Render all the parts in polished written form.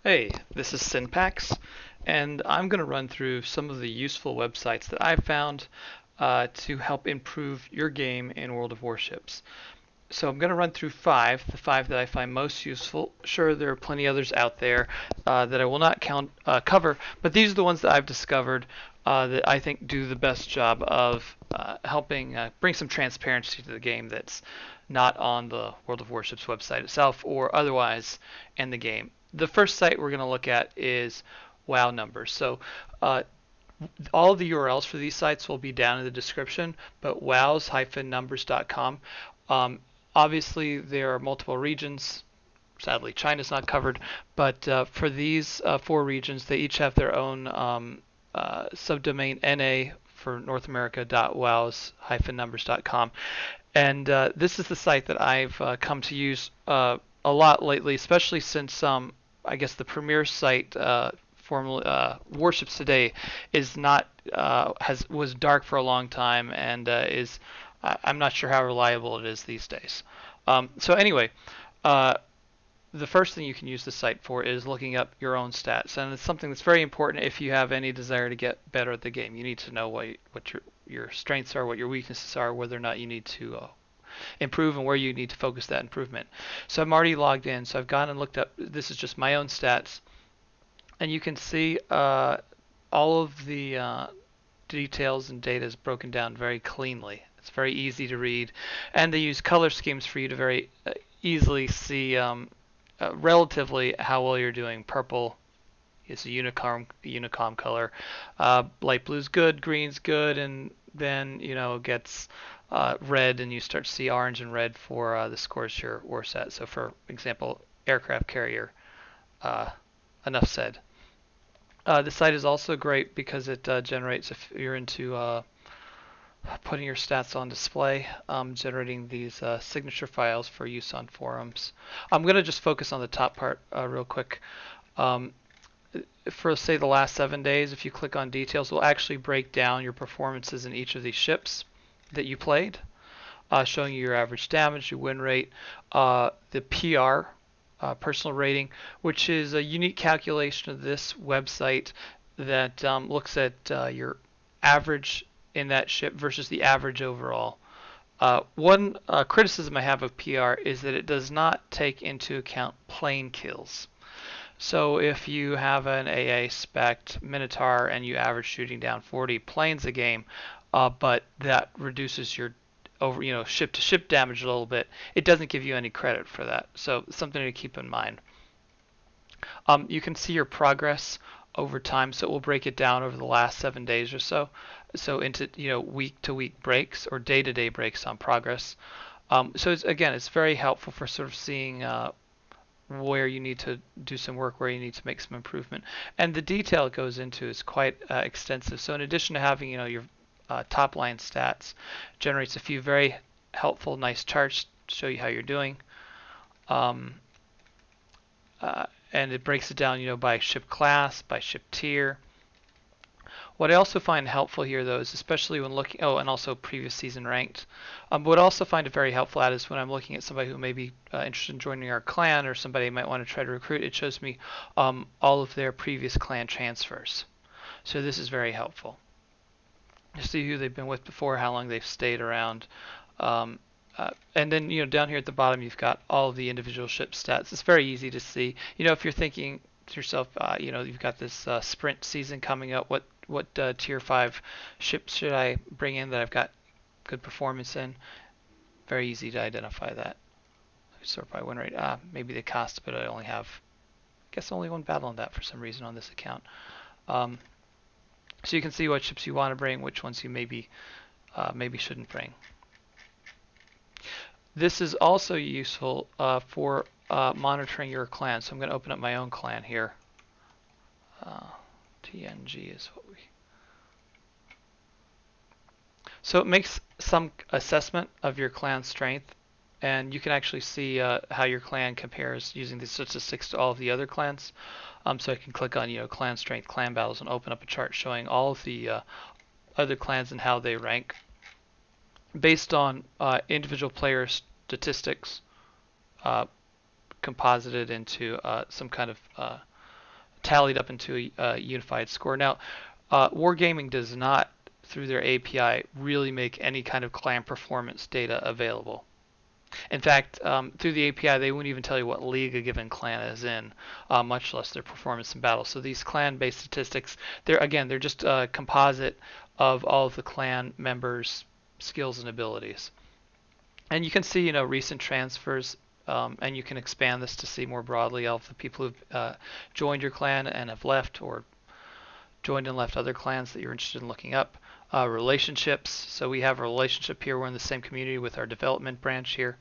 Hey, this is Synpax, and I'm going to run through some of the useful websites that I've found to help improve your game in World of Warships. So I'm going to run through the five that I find most useful. Sure, there are plenty others out there that I will not cover, but these are the ones that I've discovered that I think do the best job of helping bring some transparency to the game that's not on the World of Warships website itself or otherwise in the game. The first site we're going to look at is WoW Numbers. So uh, all of the URLs for these sites will be down in the description, but wows-numbers.com. Um, Obviously, there are multiple regions. Sadly, China's not covered, but for these four regions, they each have their own subdomain NA for North America .wows-numbers.com. And this is the site that I've come to use a lot lately, especially since I guess the premier site formerly Warships Today is not was dark for a long time and is I'm not sure how reliable it is these days. So anyway, uh, the first thing you can use the site for is looking up your own stats, and it's something that's very important if you have any desire to get better at the game. You need to know what your strengths are, what your weaknesses are, whether or not you need to improve, and where you need to focus that improvement. So I'm already logged in, so I've gone and looked up. This is just my own stats, and you can see all of the details and data is broken down very cleanly. It's very easy to read, and they use color schemes for you to very easily see relatively how well you're doing. Purple is a unicom color. Light blue's good, green's good, and then it gets red, and you start to see orange and red for the scores your war set. So, for example, aircraft carrier. Enough said. The site is also great because it generates, if you're into putting your stats on display, generating these signature files for use on forums. I'm going to just focus on the top part real quick. Um, for, say, the last 7 days, if you click on details, it will actually break down your performances in each of these ships that you played, showing you your average damage, your win rate, the PR, personal rating, which is a unique calculation of this website that looks at your average in that ship versus the average overall. One criticism I have of PR is that it does not take into account plane kills. So if you have an AA spec Minotaur and you average shooting down 40 planes a game, but that reduces your ship to ship damage a little bit, it doesn't give you any credit for that. So something to keep in mind. You can see your progress over time, so it will break it down over the last 7 days or so. So into week to week breaks or day to day breaks on progress. So it's very helpful for sort of seeing where you need to do some work, where you need to make some improvement, and the detail it goes into is quite extensive. So in addition to having your top line stats, generates a few very helpful, nice charts to show you how you're doing, and it breaks it down, by ship class, by ship tier. What I also find helpful here, though, is especially when looking, and also previous season ranked. What I also find it very helpful at is when I'm looking at somebody who may be interested in joining our clan, or somebody I might want to try to recruit, it shows me all of their previous clan transfers. So this is very helpful. You see who they've been with before, how long they've stayed around. And then, down here at the bottom, you've got all of the individual ship stats. It's very easy to see. If you're thinking to yourself, you've got this sprint season coming up, what tier 5 ships should I bring in that I've got good performance in? Very easy to identify that. Sort by win rate. Maybe the cost, but I only have, I guess, only one battle on that for some reason on this account. So you can see what ships you want to bring, which ones you maybe shouldn't bring. This is also useful for monitoring your clan. So I'm going to open up my own clan here. TNG is what we. So it makes some assessment of your clan strength, and you can actually see how your clan compares using the statistics to all of the other clans. So I can click on clan strength, clan battles, and open up a chart showing all of the other clans and how they rank based on individual player statistics composited into some kind of tallied up into a unified score. Now, Wargaming does not, through their API, really make any kind of clan performance data available. In fact, through the API, they wouldn't even tell you what league a given clan is in, much less their performance in battle. So these clan-based statistics, they're just a composite of all of the clan members' skills and abilities. And you can see, recent transfers, and you can expand this to see more broadly all of the people who've joined your clan and have left, or joined and left other clans that you're interested in looking up. Relationships. So we have a relationship here. We're in the same community with our development branch here.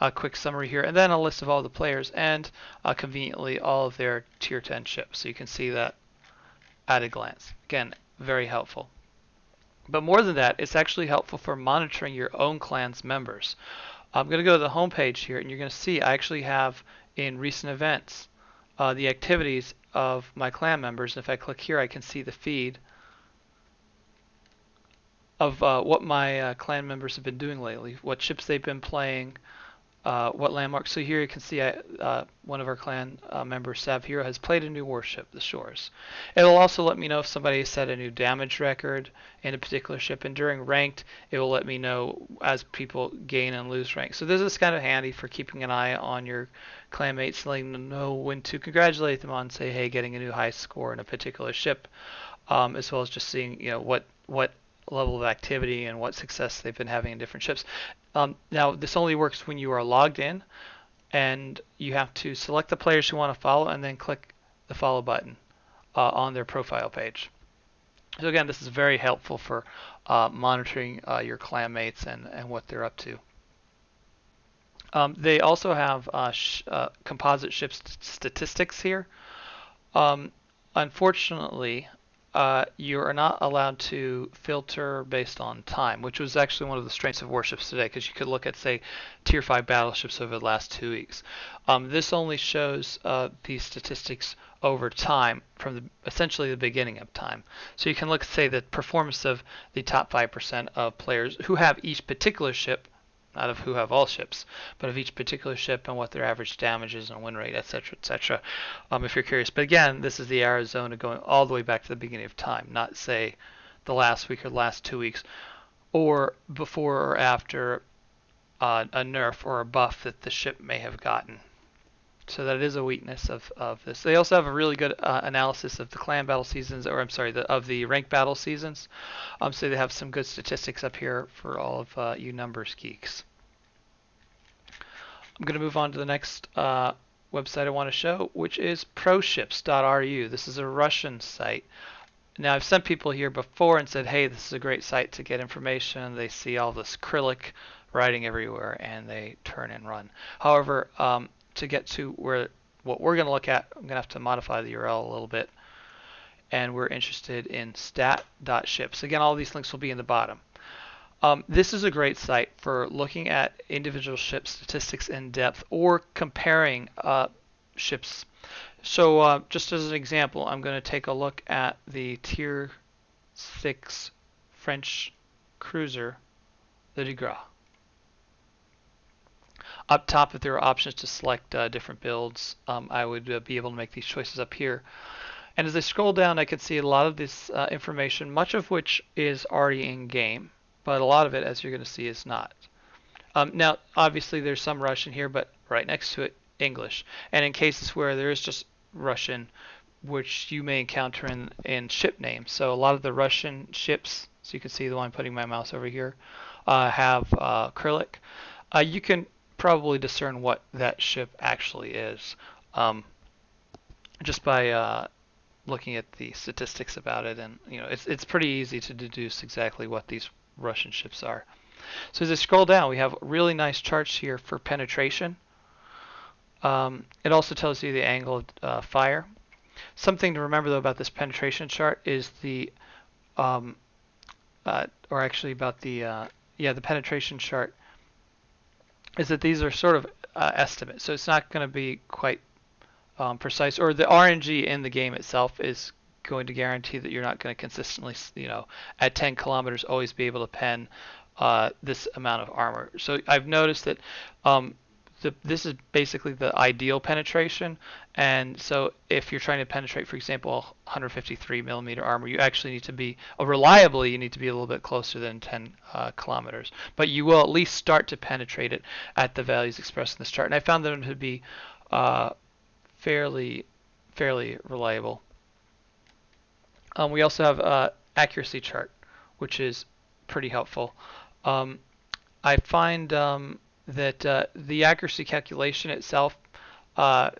A quick summary here, and then a list of all the players, and conveniently all of their tier 10 ships. So you can see that at a glance. Again, very helpful. But more than that, it's actually helpful for monitoring your own clan's members. I'm going to go to the home page here, and you're going to see I actually have in recent events the activities of my clan members. And if I click here, I can see the feed of what my clan members have been doing lately, what ships they've been playing, what landmarks. So here you can see one of our clan members, Sav Hero, has played a new warship, the Shores. It'll also let me know if somebody set a new damage record in a particular ship, and during ranked, it will let me know as people gain and lose rank. So this is kind of handy for keeping an eye on your clanmates, letting them know when to congratulate them on, say, hey, getting a new high score in a particular ship, as well as just seeing, what level of activity and what success they've been having in different ships. Now, this only works when you are logged in, and you have to select the players you want to follow and then click the follow button on their profile page. So again, this is very helpful for monitoring your clanmates and what they're up to. They also have composite ship statistics here. Unfortunately, you are not allowed to filter based on time, which was actually one of the strengths of Warships today, because you could look at, say, Tier 5 battleships over the last 2 weeks. This only shows the statistics over time from essentially the beginning of time. So you can look at, say, the performance of the top 5% of players who have each particular ship, not of who have all ships, but of each particular ship and what their average damage is and win rate, etc., etc. If you're curious. But again, this is the Arizona going all the way back to the beginning of time, not, say, the last week or the last 2 weeks, or before or after a nerf or a buff that the ship may have gotten. So that is a weakness of this. They also have a really good analysis of the clan battle seasons, or I'm sorry, of the rank battle seasons. So they have some good statistics up here for all of you numbers geeks. I'm going to move on to the next website I want to show, which is proships.ru. This is a Russian site. Now, I've sent people here before and said, hey, this is a great site to get information. They see all this Cyrillic writing everywhere, and they turn and run. However, to get to what we're going to look at, I'm going to have to modify the URL a little bit, and we're interested in stat.ships. Again, all these links will be in the bottom. This is a great site for looking at individual ship statistics in depth or comparing ships. So just as an example, I'm going to take a look at the Tier 6 French cruiser, the De Grasse. Up top, if there are options to select different builds, I would be able to make these choices up here. And as I scroll down, I can see a lot of this information, much of which is already in game, but a lot of it, as you're going to see, is not. Now, obviously, there's some Russian here, but right next to it, English. And in cases where there is just Russian, which you may encounter in ship names. So a lot of the Russian ships, so you can see the one I'm putting my mouse over here, have Cyrillic. You can probably discern what that ship actually is just by looking at the statistics about it, and it's pretty easy to deduce exactly what these Russian ships are. So as I scroll down, we have really nice charts here for penetration. It also tells you the angle of fire. Something to remember though about this penetration chart is the the penetration chart is that these are sort of estimates, so it's not going to be quite precise, or the RNG in the game itself is going to guarantee that you're not going to consistently, at 10 kilometers always be able to pen this amount of armor. So I've noticed that this is basically the ideal penetration. And so if you're trying to penetrate, for example, 153 millimeter armor, you actually need to be, reliably, you need to be a little bit closer than 10 kilometers. But you will at least start to penetrate it at the values expressed in this chart. And I found them to be uh, fairly, fairly reliable. We also have accuracy chart, which is pretty helpful. Um, I find that the accuracy calculation itself, uh,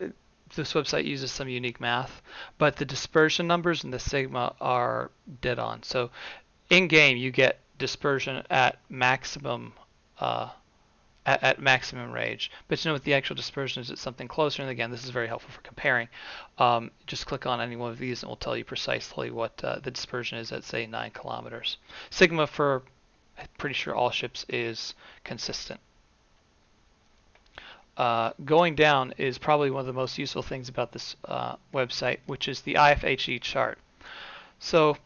this website uses some unique math, but the dispersion numbers and the sigma are dead on. So in game, you get dispersion at maximum uh, at maximum range. But you know what the actual dispersion is, it's something closer. And again, this is very helpful for comparing. Just click on any one of these and it will tell you precisely what the dispersion is at, say, 9 kilometers. Sigma for, I'm pretty sure, all ships is consistent. Going down is probably one of the most useful things about this website, which is the IFHE chart. So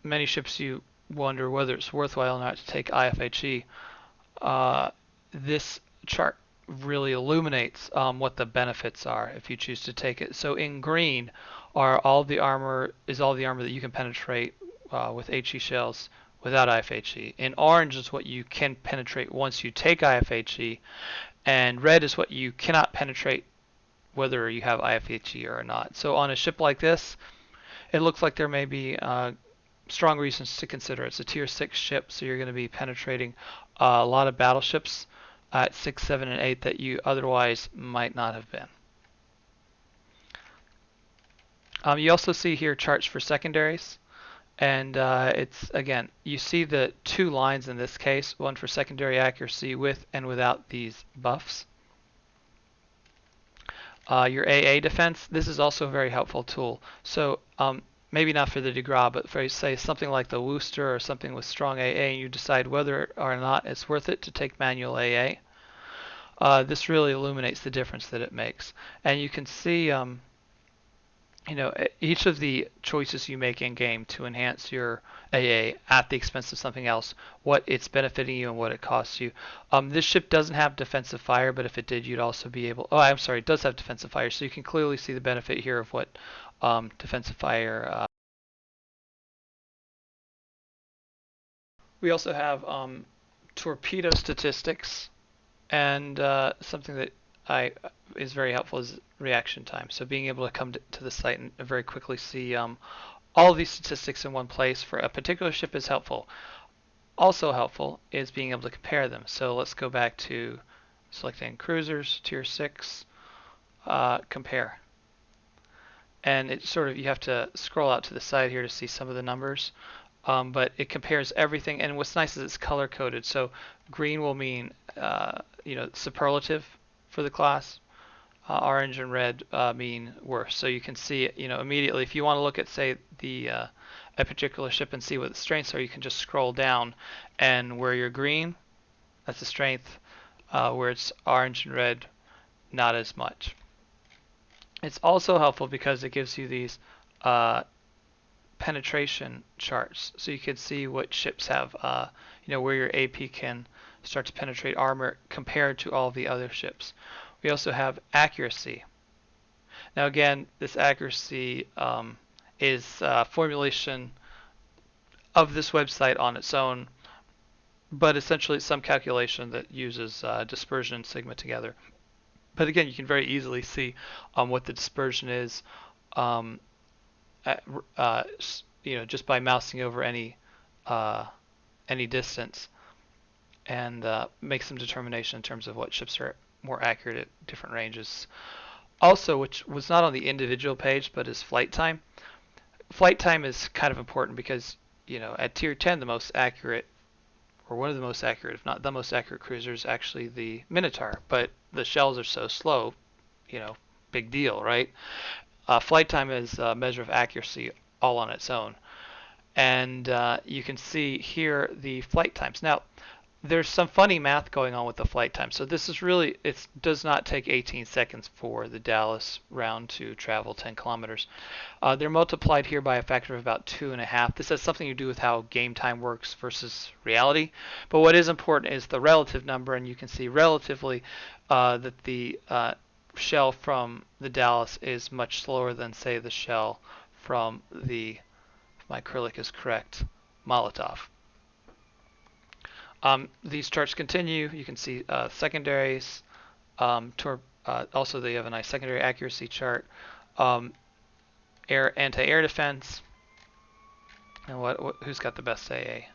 many ships, you wonder whether it's worthwhile or not to take IFHE. This chart really illuminates what the benefits are if you choose to take it. So in green are all the armor that you can penetrate with HE shells without IFHE. In orange is what you can penetrate once you take IFHE, and red is what you cannot penetrate whether you have IFHE or not. So on a ship like this, it looks like there may be strong reasons to consider. It's a tier 6 ship, so you're going to be penetrating a lot of battleships at 6, 7, and 8 that you otherwise might not have been. You also see here charts for secondaries, and it's, again, you see the 2 lines in this case, one for secondary accuracy with and without these buffs. Your AA defense, this is also a very helpful tool. So maybe not for the de Gras, but for, say, something like the Worcester or something with strong AA, and you decide whether or not it's worth it to take manual AA. This really illuminates the difference that it makes. And you can see, each of the choices you make in game to enhance your AA at the expense of something else, what it's benefiting you and what it costs you. This ship doesn't have defensive fire, but if it did, you'd also be able. Oh, I'm sorry, it does have defensive fire, so you can clearly see the benefit here of what defensive fire. We also have torpedo statistics, and something that is very helpful is reaction time. So being able to come to the site and very quickly see all of these statistics in one place for a particular ship is helpful. Also helpful is being able to compare them. So let's go back to selecting cruisers, tier 6, compare. And it sort of, you have to scroll out to the side here to see some of the numbers. But it compares everything, and what's nice is it's color coded. So green will mean superlative for the class. Orange and red mean worse. So you can see immediately if you want to look at, say, a particular ship and see what the strengths are, you can just scroll down, and where you're green, that's a strength. Where it's orange and red, not as much. It's also helpful because it gives you these penetration charts, so you can see what ships have, where your AP can start to penetrate armor compared to all the other ships. We also have accuracy. Now again, this accuracy is formulation of this website on its own, but essentially it's some calculation that uses dispersion and sigma together. But again, you can very easily see what the dispersion is just by mousing over any distance, and make some determination in terms of what ships are more accurate at different ranges. Also, which was not on the individual page, but is flight time. Flight time is kind of important because at tier 10, the most accurate, or one of the most accurate, if not the most accurate cruiser, is actually the Minotaur. But the shells are so slow, big deal, right? Flight time is a measure of accuracy all on its own. And you can see here the flight times. Now, there's some funny math going on with the flight time. So this is really, it does not take 18 seconds for the Dallas round to travel 10 kilometers. They're multiplied here by a factor of about 2.5. This has something to do with how game time works versus reality. But what is important is the relative number, and you can see relatively that the shell from the Dallas is much slower than, say, the shell from the, if my acrylic is correct, Molotov. These charts continue. You can see secondaries. Also, they have a nice secondary accuracy chart. Um, anti-air defense. And who's got the best AA?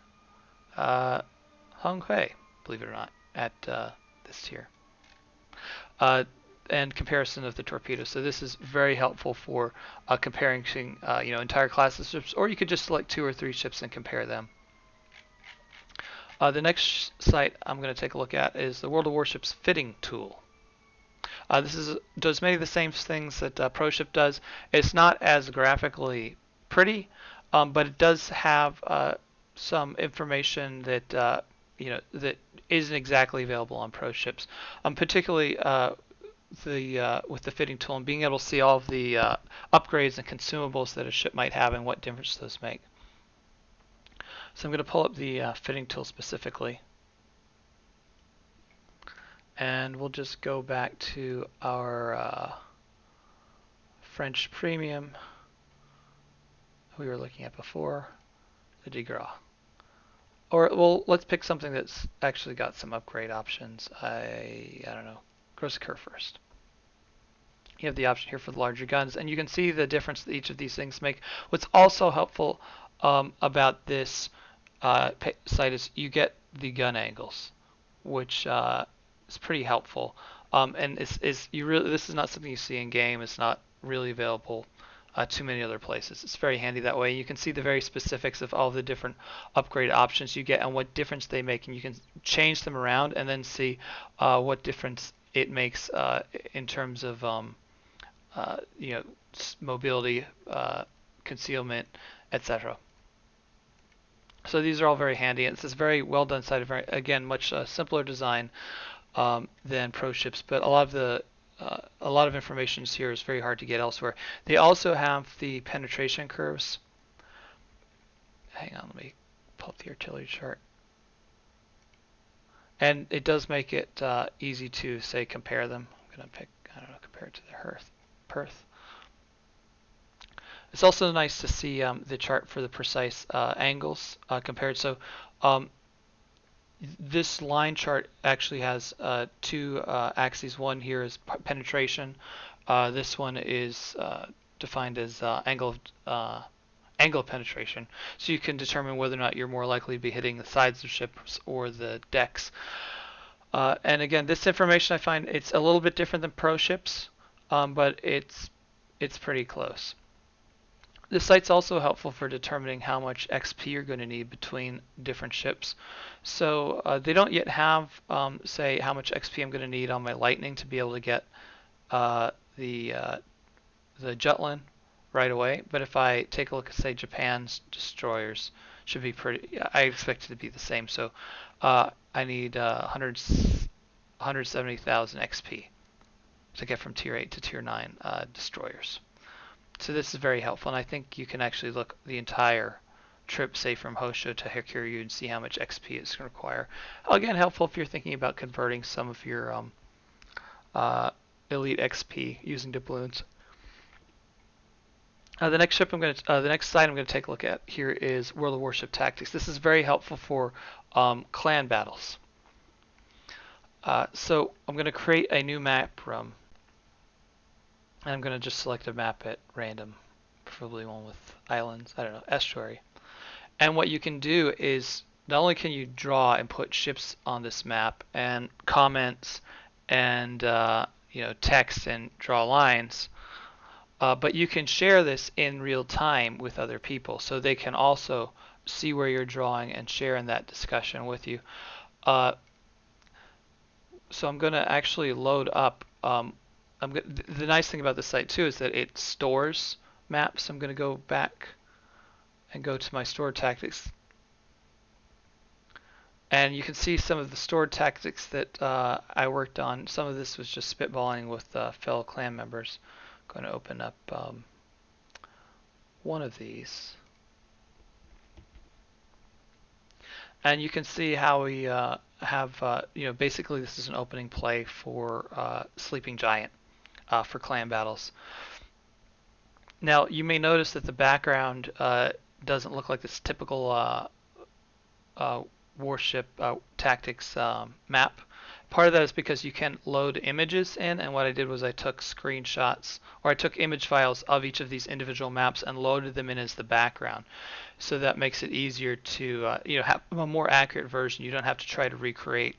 Hung Hui, believe it or not, at this tier. And comparison of the torpedoes. So this is very helpful for comparing, entire classes of ships, or you could just select 2 or 3 ships and compare them. The next site I'm going to take a look at is the World of Warships fitting tool. This does many of the same things that ProShip does. It's not as graphically pretty, but it does have some information that that isn't exactly available on ProShips. Particularly with the fitting tool and being able to see all of the upgrades and consumables that a ship might have and what difference those make. So I'm going to pull up the fitting tool specifically. And we'll just go back to our French premium we were looking at before, the de Gras. Or, well, let's pick something that's actually got some upgrade options. I don't know. Gross Kerr first. You have the option here for the larger guns, and you can see the difference that each of these things make. What's also helpful about this site is you get the gun angles, which is pretty helpful. And this is not something you see in game. It's not really available too many other places. It's very handy that way. You can see the very specifics of all the different upgrade options you get and what difference they make, and you can change them around and then see what difference it makes in terms of mobility, concealment, etc. So these are all very handy. It's this very well done site. Again, much simpler design than ProShips, but a lot of information here is very hard to get elsewhere. They also have the penetration curves. Hang on, let me pull up the artillery chart. And it does make it easy to, say, compare them. I'm going to pick, compare it to the Perth. It's also nice to see the chart for the precise angles compared. So this line chart actually has 2 axes. One here is penetration. This one is defined as angle of penetration. So you can determine whether or not you're more likely to be hitting the sides of ships or the decks. And again, this information I find it's a little bit different than ProShips, but it's pretty close. This site's also helpful for determining how much XP you're going to need between different ships. So they don't yet have, say, how much XP I'm going to need on my Lightning to be able to get the Jutland right away. But if I take a look at, say, Japan's destroyers, should be pretty. I expect it to be the same. So I need 170,000 XP to get from Tier 8 to Tier 9 destroyers. So this is very helpful, and I think you can actually look the entire trip, say from Hosho to Hakuryu, and see how much XP it's going to require. Again, helpful if you're thinking about converting some of your elite XP using doubloons. The next site I'm going to take a look at here is World of Warship Tactics. This is very helpful for clan battles. So I'm going to create a new map room. And I'm going to just select a map at random, preferably one with islands, I don't know, estuary. And what you can do is, not only can you draw and put ships on this map, and comments, and text, and draw lines, but you can share this in real time with other people, so they can also see where you're drawing and share in that discussion with you. So I'm going to actually load up. The nice thing about this site too is that it stores maps. I'm going to go back and go to my store tactics. And you can see some of the stored tactics that I worked on. Some of this was just spitballing with fellow clan members. I'm going to open up one of these. And you can see how we have, basically this is an opening play for Sleeping Giant for clan battles. Now, you may notice that the background doesn't look like this typical uh, Warship tactics map. Part of that is because you can load images in, and what I did was I took screenshots, or I took image files of each of these individual maps and loaded them in as the background. So that makes it easier to have a more accurate version. You don't have to try to recreate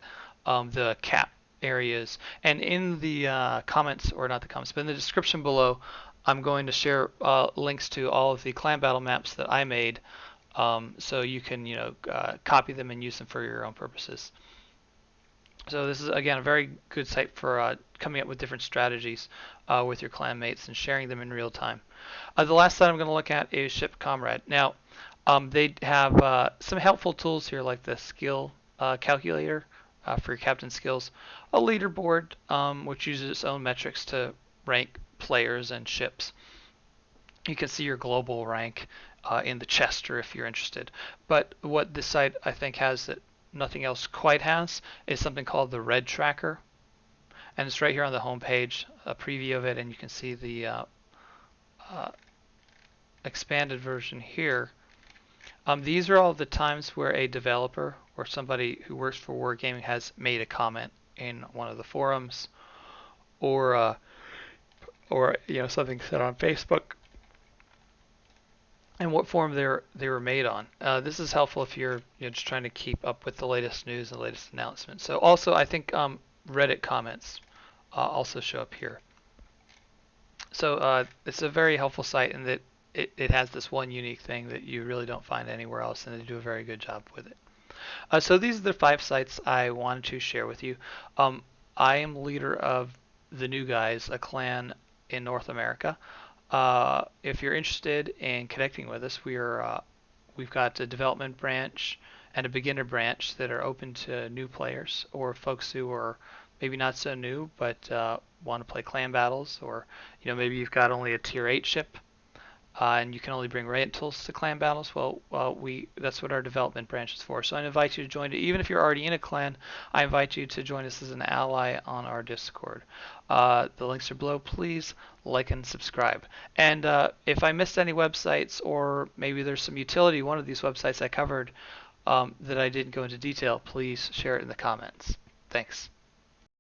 the cap areas. And in the comments, or not the comments, but in the description below, I'm going to share links to all of the clan battle maps that I made, so you can copy them and use them for your own purposes. So this is again a very good site for coming up with different strategies with your clan mates and sharing them in real time. The last site I'm going to look at is Ship Comrade. Now they have some helpful tools here like the skill calculator for your captain skills, a leaderboard which uses its own metrics to rank players and ships. You can see your global rank in the Chester if you're interested. But what this site I think has that nothing else quite has is something called the Red Tracker. And it's right here on the home page, a preview of it, and you can see the expanded version here. These are all the times where a developer or somebody who works for Wargaming has made a comment in one of the forums, or something said on Facebook, and what forum they were made on. This is helpful if you're just trying to keep up with the latest news and the latest announcements. So also I think Reddit comments also show up here. So it's a very helpful site in that it has this one unique thing that you really don't find anywhere else, and they do a very good job with it. So these are the 5 sites I wanted to share with you. I am leader of the New Guys, a clan in North America. If you're interested in connecting with us, we've got a development branch and a beginner branch that are open to new players or folks who are maybe not so new but want to play clan battles, or maybe you've got only a tier 8 ship and you can only bring rentals to clan battles. Well, that's what our development branch is for. So I invite you to join it. Even if you're already in a clan, I invite you to join us as an ally on our Discord. The links are below. Please like and subscribe. And if I missed any websites, or maybe there's some utility one of these websites I covered that I didn't go into detail, please share it in the comments. Thanks.